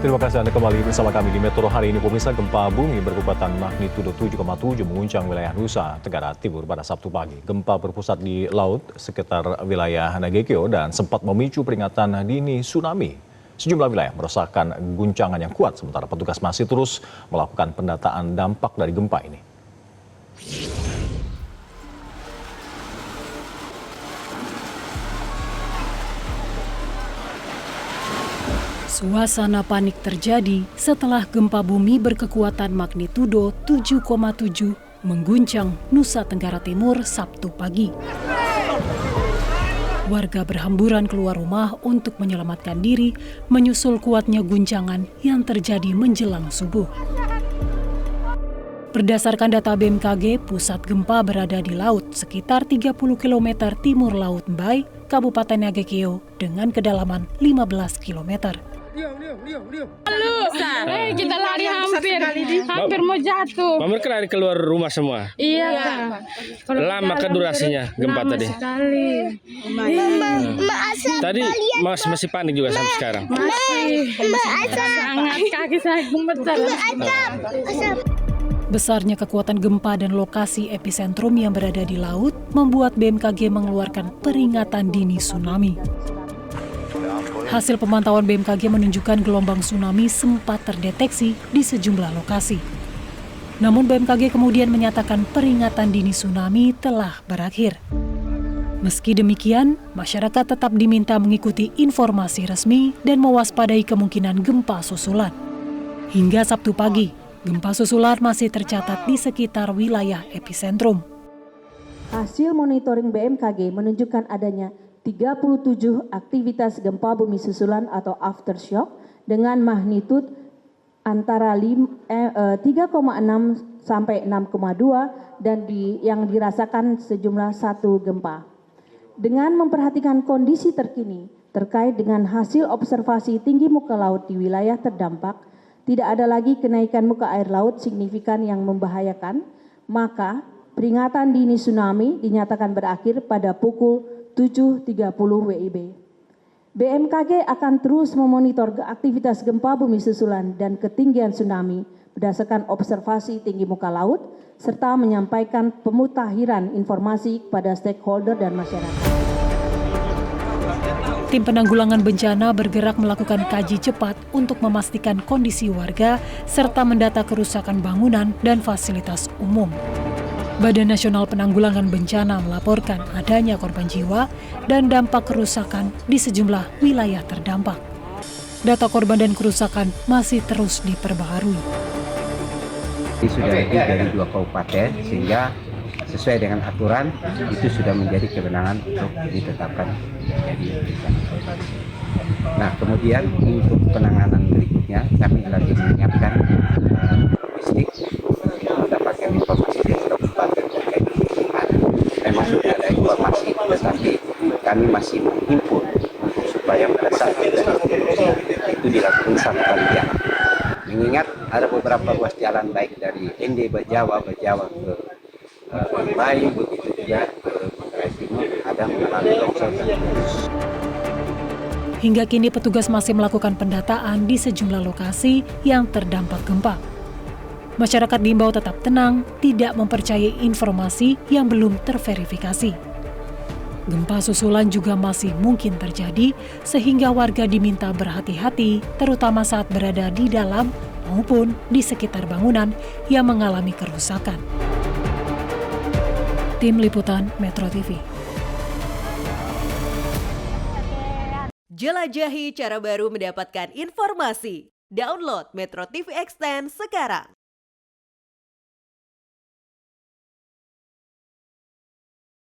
Terima kasih Anda kembali bersama kami di Metro hari ini. Pemirsa, gempa bumi berkekuatan magnitudo 7,7 mengguncang wilayah Nusa Tenggara Timur pada Sabtu pagi. Gempa berpusat di laut sekitar wilayah Nagekeo dan sempat memicu peringatan dini tsunami. Sejumlah wilayah merasakan guncangan yang kuat, sementara petugas masih terus melakukan pendataan dampak dari gempa ini. Suasana panik terjadi setelah gempa bumi berkekuatan magnitudo 7,7 mengguncang Nusa Tenggara Timur Sabtu pagi. Warga berhamburan keluar rumah untuk menyelamatkan diri menyusul kuatnya guncangan yang terjadi menjelang subuh. Berdasarkan data BMKG, pusat gempa berada di laut sekitar 30 km timur Laut Mbai, Kabupaten Nagekeo dengan kedalaman 15 km. Kita lari hampir mau jatuh. Mamer lari keluar rumah semua. Iya. Lama ke durasinya gempa lama tadi. Sekali. Tadi masih panik juga sampai sekarang. Masih sangat kaki saya gemetar. Besarnya kekuatan gempa dan lokasi epicentrum yang berada di laut membuat BMKG mengeluarkan peringatan dini tsunami. Hasil pemantauan BMKG menunjukkan gelombang tsunami sempat terdeteksi di sejumlah lokasi. Namun BMKG kemudian menyatakan peringatan dini tsunami telah berakhir. Meski demikian, masyarakat tetap diminta mengikuti informasi resmi dan mewaspadai kemungkinan gempa susulan. Hingga Sabtu pagi, gempa susulan masih tercatat di sekitar wilayah epicentrum. Hasil monitoring BMKG menunjukkan adanya 37 aktivitas gempa bumi susulan atau aftershock dengan magnitudo antara 3,6 sampai 6,2 dan yang dirasakan sejumlah 1 gempa. Dengan memperhatikan kondisi terkini terkait dengan hasil observasi tinggi muka laut di wilayah terdampak, tidak ada lagi kenaikan muka air laut signifikan yang membahayakan, maka peringatan dini tsunami dinyatakan berakhir pada pukul 7.30 WIB. BMKG akan terus memonitor aktivitas gempa bumi susulan dan ketinggian tsunami berdasarkan observasi tinggi muka laut, serta menyampaikan pemutakhiran informasi kepada stakeholder dan masyarakat. Tim penanggulangan bencana bergerak melakukan kaji cepat untuk memastikan kondisi warga serta mendata kerusakan bangunan dan fasilitas umum. Badan Nasional Penanggulangan Bencana melaporkan adanya korban jiwa dan dampak kerusakan di sejumlah wilayah terdampak. Data korban dan kerusakan masih terus diperbaharui. Sudah lebih dari 2 kabupaten, sehingga sesuai dengan aturan itu sudah menjadi kewenangan untuk ditetapkan menjadi bencana. Nah, kemudian untuk penanganan berikutnya kami lagi menyiapkan logistik. Kita pakai informasi dari kabupaten terkait dengan memang sudah ada informasi, tetapi kami masih menghimpun supaya pada saat itu dilakukan satu kalian. Mengingat ada beberapa ruas jalan baik dari ND Bajawa ke Mbai, begitu juga ke Manggarai Timur ada mengalami longsor dan putus. Hingga kini petugas masih melakukan pendataan di sejumlah lokasi yang terdampak gempa. Masyarakat diimbau tetap tenang, tidak mempercayai informasi yang belum terverifikasi. Gempa susulan juga masih mungkin terjadi, sehingga warga diminta berhati-hati, terutama saat berada di dalam maupun di sekitar bangunan yang mengalami kerusakan. Tim Liputan Metro TV. Jelajahi cara baru mendapatkan informasi. Download Metro TV Extend sekarang.